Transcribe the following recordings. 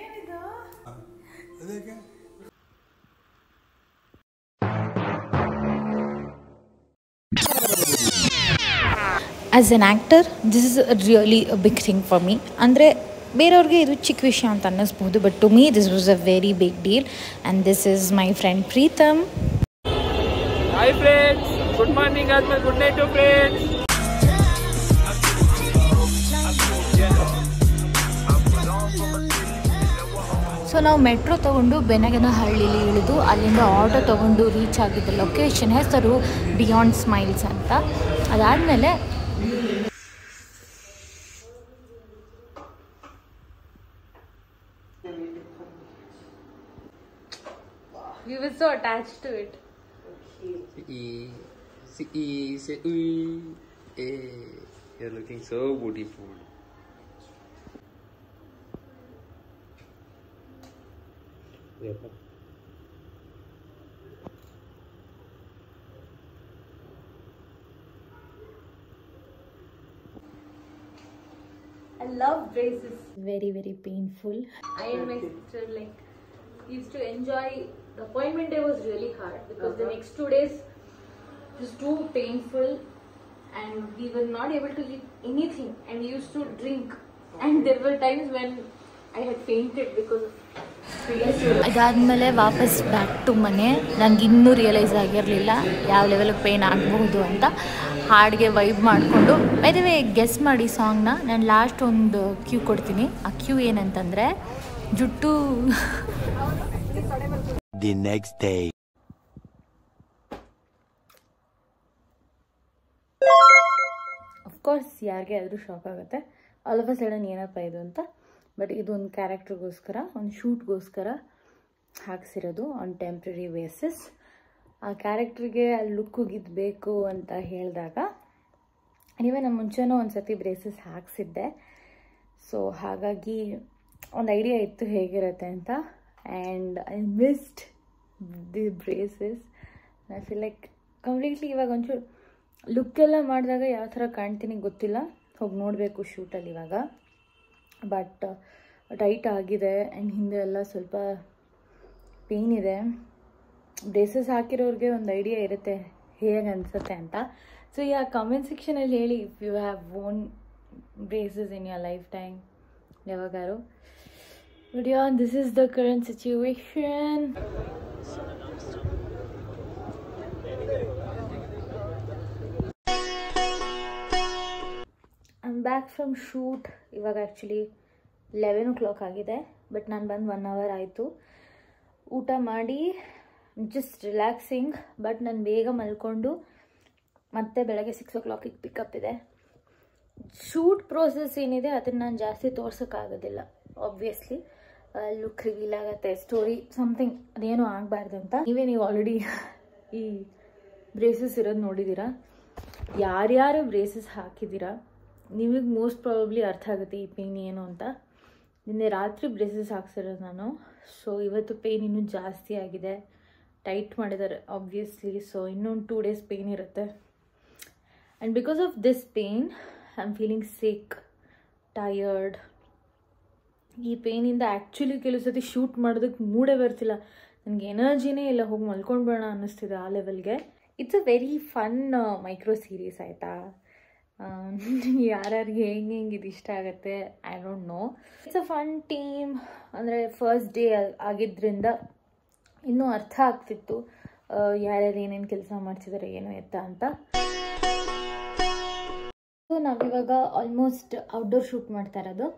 ಏನಿದು ಅದಕ್ಕೆ as an actor this is really a big thing for me. ಅಂದರೆ ಬೇರೆಯವ್ರಿಗೆ ಇದು ಚಿಕ್ಕ ವಿಷಯ ಅಂತ ಅನ್ನಿಸ್ಬೋದು, but to me this was a very big deal. And this is my friend Pritam. Hi friends, good morning ಆದ್ಮೇಲೆ good night to friends. So ನಾವು metro ತೊಗೊಂಡು ಬೆನಗನಹಳ್ಳಿಲಿ ಇಳಿದು ಅಲ್ಲಿಂದ ಆಟೋ ತೊಗೊಂಡು ರೀಚ್ ಆಗಿದ್ದ ಲೊಕೇಶನ್ ಹೆಸರು ಬಿಯಾಂಡ್ ಸ್ಮೈಲ್ಸ್ ಅಂತ. ಅದಾದಮೇಲೆ we were so attached to it. Say you're looking so beautiful. I love braces. Very, very painful. I and my sister used to enjoy. The appointment day was really hard because the next 2 days was too painful and we were not able to eat anything, and we used to drink, and there were times when I had fainted because of. ಅದಾದಮೇಲೆ ವಾಪಸ್ back to ಮನೆ. ನನಗೆ ಇನ್ನೂ realise ಆಗಿರಲಿಲ್ಲ ಯಾವ ಲೆವೆಲ್ಗೆ pain ಆಗಬಹುದು ಅಂತ. ಹಾಡಿಗೆ ವೈಬ್ ಮಾಡಿಕೊಂಡು ಬೈದವೇ ಗೆಸ್ ಮಾಡಿ ಸಾಂಗ್ನ. ನಾನು ಲಾಸ್ಟ್ ಒಂದು ಕ್ಯೂ ಕೊಡ್ತೀನಿ. ಆ ಕ್ಯೂ ಏನಂತಂದರೆ ಜುಟ್ಟು. The next day. ಅಫ್ಕೋರ್ಸ್ ಯಾರಿಗೆ ಆದರೂ ಶಾಕ್ ಆಗುತ್ತೆ ಆಲ್ ಆಫ್ ಅ ಸಡನ್ ಏನಪ್ಪ ಇದು ಅಂತ. ಬಟ್ ಇದು ಒಂದು ಕ್ಯಾರೆಕ್ಟರ್ಗೋಸ್ಕರ, ಒಂದು ಶೂಟ್ಗೋಸ್ಕರ ಹಾಕ್ಸಿರೋದು ಆನ್ ಟೆಂಪ್ರರಿ ಬೇಸಿಸ್. ಆ ಕ್ಯಾರೆಕ್ಟ್ರಿಗೆ ಆ ಲುಕ್ಕಿಗೆ ಬೇಕು ಅಂತ ಹೇಳಿದಾಗ ನೀವೇ ನಾನು ಮುಂಚೆನೂ ಒಂದು ಸತಿ ಬ್ರೇಸಸ್ ಹಾಕ್ಸಿದ್ದೆ. ಸೊ ಹಾಗಾಗಿ ಒಂದು ಐಡಿಯಾ ಇತ್ತು ಹೇಗಿರುತ್ತೆ ಅಂತ. And I missed the braces. I feel like completely ಇವಾಗ ಒಂಚೂರು ಲುಕ್ಕೆಲ್ಲ ಮಾಡಿದಾಗ ಯಾವ ಥರ ಕಾಣ್ತೀನಿ ಗೊತ್ತಿಲ್ಲ, ಹೋಗಿ ನೋಡಬೇಕು ಶೂಟಲ್ಲಿ ಇವಾಗ. ಬಟ್ ಟೈಟ್ ಆಗಿದೆ ಆ್ಯಂಡ್ ಹಿಂದೆ ಎಲ್ಲ ಸ್ವಲ್ಪ ಪೇಯ್ನ್ ಇದೆ. ಬ್ರೇಸಸ್ ಹಾಕಿರೋರಿಗೆ ಒಂದು ಐಡಿಯಾ ಇರುತ್ತೆ ಹೇಗೆ ಅನಿಸುತ್ತೆ ಅಂತ. ಸೊ ಯಾ ಕಮೆಂಟ್ ಸೆಕ್ಷನಲ್ಲಿ ಹೇಳಿ if you have own braces in your life time ಯಾವಾಗಾರು. But yeah this is the current situation. I'm back from shoot. ಇವಾಗ ಆ್ಯಕ್ಚುಲಿ 11 o'clock ಆಗಿದೆ, ಬಟ್ ನಾನು ಬಂದು 1 hour ಆಯಿತು. ಊಟ ಮಾಡಿ ಜಸ್ಟ್ ರಿಲ್ಯಾಕ್ಸಿಂಗ್. ಬಟ್ ನಾನು ಬೇಗ ಮಲ್ಕೊಂಡು ಮತ್ತೆ ಬೆಳಗ್ಗೆ 6 o'clock ಪಿಕಪ್ ಇದೆ. ಶೂಟ್ ಪ್ರೋಸೆಸ್ ಏನಿದೆ ಅದನ್ನು ನಾನು ಜಾಸ್ತಿ ತೋರ್ಸೋಕ್ಕಾಗೋದಿಲ್ಲ. ಆಬ್ವಿಯಸ್ಲಿ ಲುಕ್ ರಿವೀಲ್ ಆಗುತ್ತೆ, ಸ್ಟೋರಿ ಸಮಥಿಂಗ್ ಅದೇನೂ ಆಗಬಾರ್ದು ಅಂತ. ನೀವು ಆಲ್ರೆಡಿ ಈ ಬ್ರೇಸಸ್ ಇರೋದು ನೋಡಿದ್ದೀರಾ. ಯಾರ್ಯಾರು ಬ್ರೇಸಸ್ ಹಾಕಿದ್ದೀರಾ ನಿಮಗೆ ಮೋಸ್ಟ್ ಪ್ರಾಬಬ್ಲಿ ಅರ್ಥ ಆಗುತ್ತೆ ಈ ಪೇಯ್ನ್ ಏನು ಅಂತ. ನಿನ್ನೆ ರಾತ್ರಿ ಬ್ರೇಸಸ್ ಹಾಕ್ಸಿರೋದು ನಾನು. ಸೊ ಇವತ್ತು ಪೇಯ್ನ್ ಇನ್ನೂ ಜಾಸ್ತಿ ಆಗಿದೆ. ಟೈಟ್ ಮಾಡಿದ್ದಾರೆ ಆಬ್ವಿಯಸ್ಲಿ. ಸೊ ಇನ್ನೊಂದು 2 days ಪೇಯ್ನ್ ಇರುತ್ತೆ. And because of this pain I am feeling sick, tired. ಈ ಪೇಯ್ನಿಂದ ಆ್ಯಕ್ಚುಲಿ ಕೆಲವು ಸತಿ ಶೂಟ್ ಮಾಡೋದಕ್ಕೆ ಮೂಡೇ ಬರ್ತಿಲ್ಲ. ನನಗೆ ಎನರ್ಜಿನೇ ಇಲ್ಲ, ಹೋಗಿ ಮಲ್ಕೊಂಡ್ಬೇಡ ಅನ್ನಿಸ್ತಿದೆ ಆ ಲೆವೆಲ್ಗೆ. It's a very fun micro series ಆಯಿತಾ. ಯಾರ್ಯಾರಿಗೆ ಹೆಂಗೆ ಇದು ಇಷ್ಟ ಆಗುತ್ತೆ I don't know. It's a fun team. ಅಂದರೆ ಫಸ್ಟ್ ಡೇ ಆಗಿದ್ದರಿಂದ ಇನ್ನೂ ಅರ್ಥ ಆಗ್ತಿತ್ತು ಯಾರ್ಯಾರು ಏನೇನು ಕೆಲಸ ಮಾಡ್ತಿದ್ದಾರೆ ಏನು ಎತ್ತ ಅಂತ. ಸೊ ನಾವಿವಾಗ ಆಲ್ಮೋಸ್ಟ್ ಔಟ್ಡೋರ್ ಶೂಟ್ ಮಾಡ್ತಾ ಇರೋದು.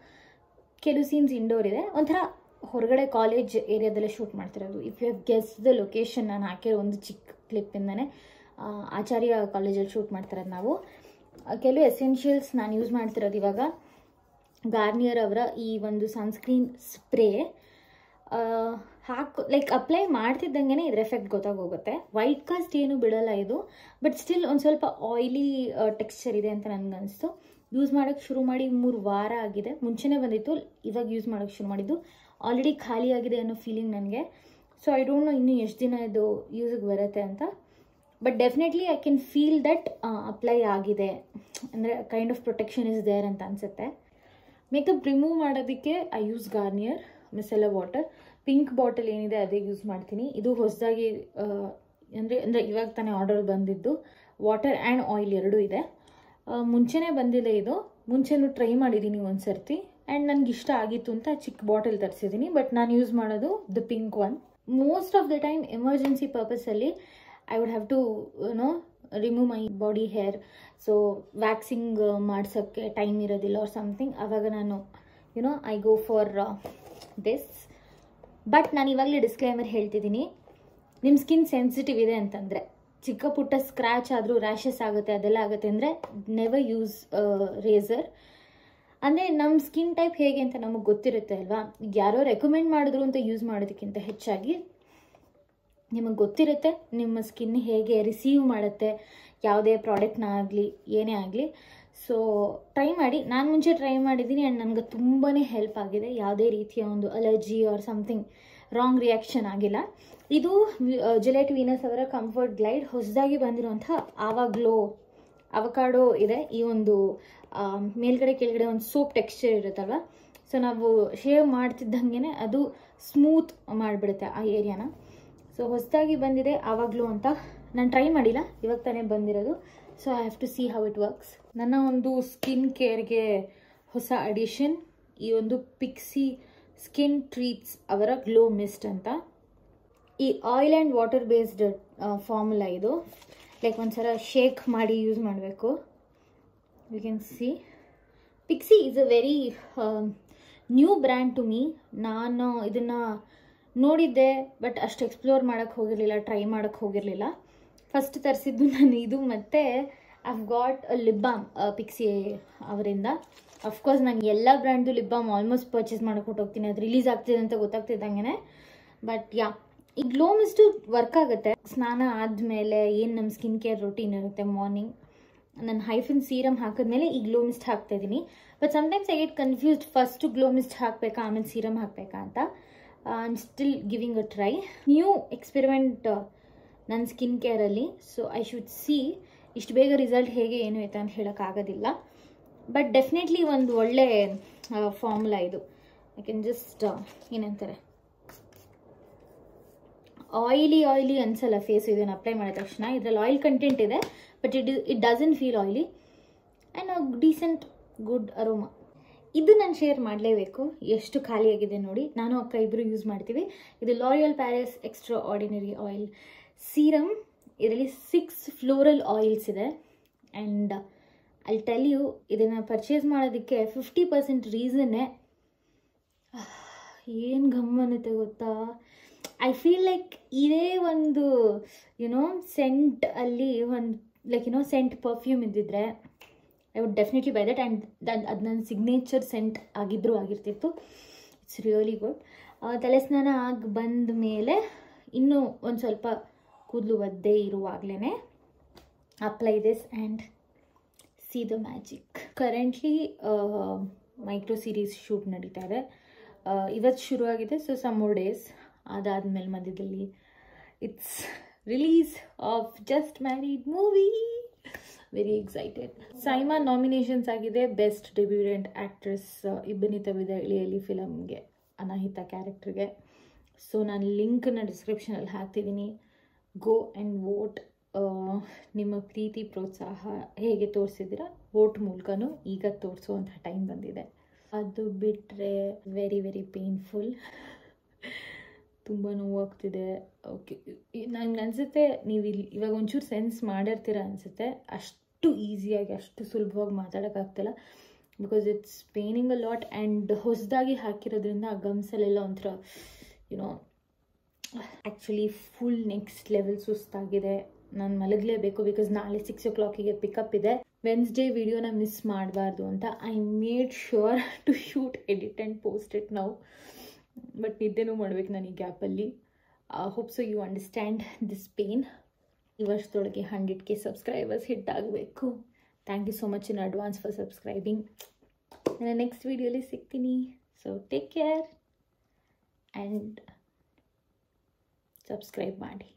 ಕೆಲವು ಸೀನ್ಸ್ ಇಂಡೋರ್ ಇದೆ, ಒಂಥರ ಹೊರಗಡೆ ಕಾಲೇಜ್ ಏರಿಯಾದಲ್ಲೇ ಶೂಟ್ ಮಾಡ್ತಿರೋದು. If you have guess the location ನಾನು ಹಾಕಿರೋ ಒಂದು ಚಿಕ್ಕ ಕ್ಲಿಪ್ಪಿಂದನೇ ಆಚಾರ್ಯ ಕಾಲೇಜಲ್ಲಿ ಶೂಟ್ ಮಾಡ್ತಿರೋದು ನಾವು. ಕೆಲವು ಎಸೆನ್ಷಿಯಲ್ಸ್ ನಾನು ಯೂಸ್ ಮಾಡ್ತಿರೋದು ಇವಾಗ ಗಾರ್ನಿಯರ್ ಅವರ ಈ ಒಂದು ಸನ್ಸ್ಕ್ರೀನ್ ಸ್ಪ್ರೇ ಅಪ್ಲೈ ಮಾಡ್ತಿದ್ದಂಗೆ ಇದ್ರ ಎಫೆಕ್ಟ್ ಗೊತ್ತಾಗೋಗುತ್ತೆ. ವೈಟ್ ಕಾಸ್ಟ್ ಏನು ಬಿಡೋಲ್ಲ ಇದು, ಬಟ್ ಸ್ಟಿಲ್ ಒಂದು ಸ್ವಲ್ಪ ಆಯಿಲಿ ಟೆಕ್ಸ್ಚರ್ ಇದೆ ಅಂತ ನನಗನ್ನಿಸ್ತು. ಯೂಸ್ ಮಾಡೋಕ್ಕೆ ಶುರು ಮಾಡಿ 3 ವಾರ ಆಗಿದೆ. ಮುಂಚೆನೇ ಬಂದಿತ್ತು, ಇವಾಗ ಯೂಸ್ ಮಾಡೋಕ್ಕೆ ಶುರು ಮಾಡಿದ್ದು. ಆಲ್ರೆಡಿ ಖಾಲಿ ಆಗಿದೆ ಅನ್ನೋ ಫೀಲಿಂಗ್ ನನಗೆ. ಸೊ ಐ ಡೋಂಟ್ ನೋ ಇನ್ನೂ ಎಷ್ಟು ದಿನ ಇದು ಯೂಸಿಗೆ ಬರುತ್ತೆ ಅಂತ. But definitely I can feel that apply ಆಗಿದೆ, ಅಂದರೆ kind of protection is there ಅಂತ ಅನಿಸುತ್ತೆ. ಮೇಕಪ್ ರಿಮೂವ್ ಮಾಡೋದಕ್ಕೆ I use Garnier. Micellar water. Pink bottle ಏನಿದೆ ಅದೇ ಯೂಸ್ ಮಾಡ್ತೀನಿ. ಇದು ಹೊಸದಾಗಿ ಅಂದರೆ ಇವಾಗ ತಾನೇ ಆರ್ಡರ್ ಬಂದಿದ್ದು. ವಾಟರ್ ಆ್ಯಂಡ್ ಆಯಿಲ್ ಎರಡೂ ಇದೆ. ಮುಂಚೆನೇ ಬಂದಿದೆ ಇದು, ಮುಂಚೆನೂ ಟ್ರೈ ಮಾಡಿದ್ದೀನಿ ಒಂದು ಸರ್ತಿ ಆ್ಯಂಡ್ ನನಗೆ ಇಷ್ಟ ಆಗಿತ್ತು ಅಂತ ಚಿಕ್ಕ ಬಾಟಲ್ ತರಿಸಿದ್ದೀನಿ. ಬಟ್ ನಾನು ಯೂಸ್ ಮಾಡೋದು the pink one. Most of the time emergency ಪರ್ಪಸಲ್ಲಿ I would have to remove my body hair. So waxing ಮಾಡ್ಸೋಕ್ಕೆ ಟೈಮ್ ಇರೋದಿಲ್ಲ ಆರ್ ಸಮಥಿಂಗ್, ಆವಾಗ ನಾನು I go for this. But ನಾನು ಇವಾಗಲೇ ಡಿಸ್ಕ್ಲೈಮರ್ ಹೇಳ್ತಿದ್ದೀನಿ, ನಿಮ್ಮ ಸ್ಕಿನ್ ಸೆನ್ಸಿಟಿವ್ ಇದೆ ಅಂತಂದರೆ, ಚಿಕ್ಕ ಪುಟ್ಟ ಸ್ಕ್ರ್ಯಾಚ್ ಆದರೂ ರ್ಯಾಷಸ್ ಆಗುತ್ತೆ ಅದೆಲ್ಲ ಆಗುತ್ತೆ ಅಂದರೆ ನೆವರ್ ಯೂಸ್ ರೇಸರ್. ಅಂದರೆ ನಮ್ಮ ಸ್ಕಿನ್ ಟೈಪ್ ಹೇಗೆ ಅಂತ ನಮಗೆ ಗೊತ್ತಿರುತ್ತೆ ಅಲ್ವಾ. ಯಾರೋ ರೆಕಮೆಂಡ್ ಮಾಡಿದ್ರು ಅಂತ ಯೂಸ್ ಮಾಡೋದಕ್ಕಿಂತ ಹೆಚ್ಚಾಗಿ ನಿಮಗೆ ಗೊತ್ತಿರುತ್ತೆ ನಿಮ್ಮ ಸ್ಕಿನ್ ಹೇಗೆ ರಿಸೀವ್ ಮಾಡುತ್ತೆ ಯಾವುದೇ ಪ್ರಾಡಕ್ಟ್ನ ಆಗಲಿ ಏನೇ ಆಗಲಿ. ಸೊ ಟ್ರೈ ಮಾಡಿ. ನಾನು ಮುಂಚೆ ಟ್ರೈ ಮಾಡಿದ್ದೀನಿ ಆ್ಯಂಡ್ ನನಗೆ ತುಂಬಾ ಹೆಲ್ಪ್ ಆಗಿದೆ. ಯಾವುದೇ ರೀತಿಯ ಒಂದು allergy or something wrong reaction ಆಗಿಲ್ಲ. ಇದು ಜಿಲೆಟ್ ವೀನಸ್ ಅವರ ಕಂಫರ್ಟ್ ಗ್ಲೈಡ್ ಹೊಸದಾಗಿ ಬಂದಿರುವಂಥ ಆವಾಗ್ಲೋ ಅವಕಾಡೋ ಇದೆ. ಈ ಒಂದು ಮೇಲ್ಗಡೆ ಕೆಳಗಡೆ ಒಂದು ಸೋಪ್ ಟೆಕ್ಸ್ಚರ್ ಇರುತ್ತಲ್ವ, ಸೊ ನಾವು ಶೇವ್ ಮಾಡ್ತಿದ್ದಂಗೆ ಅದು ಸ್ಮೂತ್ ಮಾಡಿಬಿಡುತ್ತೆ ಆ ಏರಿಯಾನ. ಸೊ ಹೊಸದಾಗಿ ಬಂದಿದೆ ಆವಾಗ್ಲೋ ಅಂತ. ನಾನು ಟ್ರೈ ಮಾಡಿಲ್ಲ, ಇವಾಗ ತಾನೇ ಬಂದಿರೋದು. So I have to see how it works. ನನ್ನ ಒಂದು ಸ್ಕಿನ್ ಕೇರ್ಗೆ ಹೊಸ ಅಡಿಷನ್ ಈ ಒಂದು ಪಿಕ್ಸಿ ಸ್ಕಿನ್ ಟ್ರೀಟ್ಸ್ ಅವರ ಗ್ಲೋ ಮಿಸ್ಟ್ ಅಂತ. ಈ oil and water based formula ಇದು. ಲೈಕ್ ಒಂದ್ಸಲ ಶೇಕ್ ಮಾಡಿ ಯೂಸ್ ಮಾಡಬೇಕು. You can see Pixi is a very new brand to me. ನಾನು ಇದನ್ನು ನೋಡಿದ್ದೆ ಬಟ್ ಅಷ್ಟು ಎಕ್ಸ್ಪ್ಲೋರ್ ಮಾಡೋಕ್ಕೆ ಹೋಗಿರಲಿಲ್ಲ, ಟ್ರೈ ಮಾಡೋಕ್ಕೆ ಹೋಗಿರಲಿಲ್ಲ. ಫಸ್ಟ್ ತರಿಸಿದ್ದು ನಾನು ಇದು, ಮತ್ತು I've got a lip balm Pixi ಅವರಿಂದ. ಅಫ್ಕೋರ್ಸ್ ನಾನು ಎಲ್ಲ ಬ್ರ್ಯಾಂಡ್ದು ಲಿಪ್ ಬಾಮ್ ಆಲ್ಮೋಸ್ಟ್ ಪರ್ಚೇಸ್ ಮಾಡೋಕೆ ಹೊಟ್ಟೋಗ್ತೀನಿ, ಅದು ರಿಲೀಸ್ ಆಗ್ತಿದೆ ಅಂತ ಗೊತ್ತಾಗ್ತಿದ್ದಂಗೆ. ಬಟ್ ಯಾ, ಈ ಗ್ಲೋ ಮಿಸ್ಟು ವರ್ಕ್ ಆಗುತ್ತೆ. ಸ್ನಾನ ಆದಮೇಲೆ ಏನು ನಮ್ಮ ಸ್ಕಿನ್ ಕೇರ್ ರೂಟೀನ್ ಇರುತ್ತೆ ಮಾರ್ನಿಂಗ್, ನಾನು ಹೈಫನ್ ಸೀರಮ್ ಹಾಕಿದ್ಮೇಲೆ ಈ ಗ್ಲೋ ಮಿಸ್ಟ್ ಹಾಕ್ತಾಯಿದ್ದೀನಿ. But sometimes I get confused, first glow mist ಹಾಕಬೇಕಾ ಆಮೇಲೆ ಸೀರಮ್ ಹಾಕಬೇಕಾ ಅಂತ. I am still giving a try. New experiment ನನ್ನ ಸ್ಕಿನ್ ಕೇರಲ್ಲಿ. ಸೊ ಐ ಶುಡ್ ಸಿ ಇಷ್ಟು ಬೇಗ ರಿಸಲ್ಟ್ ಹೇಗೆ ಏನು ಐತೆ ಅಂತ ಹೇಳೋಕ್ಕಾಗೋದಿಲ್ಲ. ಬಟ್ ಡೆಫಿನೆಟ್ಲಿ ಒಂದು ಒಳ್ಳೆ ಫಾರ್ಮುಲಾ ಇದು. ಐ ಕ್ಯಾನ್ ಜಸ್ಟ್ ಏನಂತಾರೆ ಆಯಿಲಿ ಅನ್ಸಲ್ಲ ಫೇಸ್ ಇದನ್ನು ಅಪ್ಲೈ ಮಾಡಿದ ತಕ್ಷಣ. ಇದರಲ್ಲಿ ಆಯಿಲ್ ಕಂಟೆಂಟ್ ಇದೆ but it doesn't feel oily and a decent good aroma. ಇದು ನಾನು ಶೇರ್ ಮಾಡಲೇಬೇಕು, ಎಷ್ಟು ಖಾಲಿಯಾಗಿದೆ ನೋಡಿ. ನಾನು ಅಕ್ಕ ಇಬ್ಬರು ಯೂಸ್ ಮಾಡ್ತೀವಿ. ಇದು L'Oreal Paris extra ordinary oil serum. ಇದರಲ್ಲಿ 6 ಫ್ಲೋರಲ್ ಆಯಿಲ್ಸ್ ಇದೆ ಆ್ಯಂಡ್ ಐ ಟೆಲ್ ಯು, ಇದನ್ನು ಪರ್ಚೇಸ್ ಮಾಡೋದಕ್ಕೆ 50% ರೀಸನ್ನೇ ಏನು ಗಮ್ಮನ್ನುತ್ತೆ ಗೊತ್ತಾ. ಐ ಫೀಲ್ ಲೈಕ್ ಇದೇ ಒಂದು ಸೆಂಟ್ ಅಲ್ಲಿ ಒಂದು ಲೈಕ್ ಸೆಂಟ್ ಪರ್ಫ್ಯೂಮ್ ಇದ್ದಿದ್ರೆ I would definitely by that. And ಅದು ನನ್ನ ಸಿಗ್ನೇಚರ್ ಸೆಂಟ್ ಆಗಿದ್ರೂ ಆಗಿರ್ತಿತ್ತು. It's really good. ತಲೆ ಸ್ನಾನ ಆಗಿ ಬಂದ ಮೇಲೆ ಇನ್ನೂ ಒಂದು ಸ್ವಲ್ಪ ಕೂದಲು ಒದ್ದೆ ಇರುವಾಗಲೇ apply this and C the magic. Currently micro series shoot ನಡೀತಾ ಇದೆ. ಇವತ್ತು ಶುರುವಾಗಿದೆ. ಸೊ ಸಮ್ ಮೋರ್ ಡೇಸ್ ಅದಾದಮೇಲೆ ಮಧ್ಯದಲ್ಲಿ it's release of just married movie. Very excited. SIIMA nominations ಆಗಿದೆ ಬೆಸ್ಟ್ ಡೆಬ್ಯೂಟೆಂಟ್ ಆ್ಯಕ್ಟ್ರೆಸ್ ಇಬ್ಬನಿತ ವಿಧ ಇಳಿಯಲಿ ಫಿಲಮ್ಗೆ, ಅನಾಹಿತ ಕ್ಯಾರೆಕ್ಟರ್ಗೆ. ಸೊ ನಾನು ಲಿಂಕನ್ನು ಡಿಸ್ಕ್ರಿಪ್ಷನಲ್ಲಿ ಹಾಕ್ತಿದ್ದೀನಿ. Go and vote. ನಿಮ್ಮ ಪ್ರೀತಿ ಪ್ರೋತ್ಸಾಹ ಹೇಗೆ ತೋರಿಸಿದ್ದೀರಾ ವೋಟ್ ಮೂಲಕನೂ ಈಗ ತೋರಿಸುವಂಥ ಟೈಮ್ ಬಂದಿದೆ. ಅದು ಬಿಟ್ಟರೆ ವೆರಿ ವೆರಿ ಪೇನ್ಫುಲ್, ತುಂಬ ನೋವಾಗ್ತಿದೆ. ಓಕೆ, ನಂಗೆ ಅನಿಸುತ್ತೆ ನೀವು ಇವಾಗ ಒಂಚೂರು ಸೆನ್ಸ್ ಮಾಡಿರ್ತೀರ ಅನಿಸುತ್ತೆ. ಅಷ್ಟು ಈಸಿಯಾಗಿ ಅಷ್ಟು ಸುಲಭವಾಗಿ ಮಾತಾಡೋಕ್ಕಾಗ್ತಿಲ್ಲ because it's paining a lot. And ಹೊಸದಾಗಿ ಹಾಕಿರೋದ್ರಿಂದ ಆ ಗಮ್ಸಲ್ಲೆಲ್ಲ ಒಂಥರ ಆ್ಯಕ್ಚುಲಿ ಫುಲ್ ನೆಕ್ಸ್ಟ್ ಲೆವೆಲ್ ಸುಸ್ತಾಗಿದೆ. ನಾನು ಮಲಗಲೇಬೇಕು ಬಿಕಾಸ್ ನಾಳೆ 6 o'clock ಪಿಕಪ್ ಇದೆ. ವೆನ್ಸ್ಡೇ ವಿಡಿಯೋನ ಮಿಸ್ ಮಾಡಬಾರ್ದು ಅಂತ I made sure to shoot, edit and post it now. But ನಿದ್ದೆನೂ ಮಾಡ್ಬೇಕು ನಾನು ಈ ಗ್ಯಾಪಲ್ಲಿ. Hope so you understand this pain. ಈ ವರ್ಷದೊಳಗೆ 100K ಸಬ್ಸ್ಕ್ರೈಬರ್ಸ್ ಹಿಟ್ ಆಗಬೇಕು. Thank you so much in advance for subscribing. ನಾನು ನೆಕ್ಸ್ಟ್ ವಿಡಿಯೋಲಿ ಸಿಗ್ತೀನಿ. So take care and subscribe ಮಾಡಿ.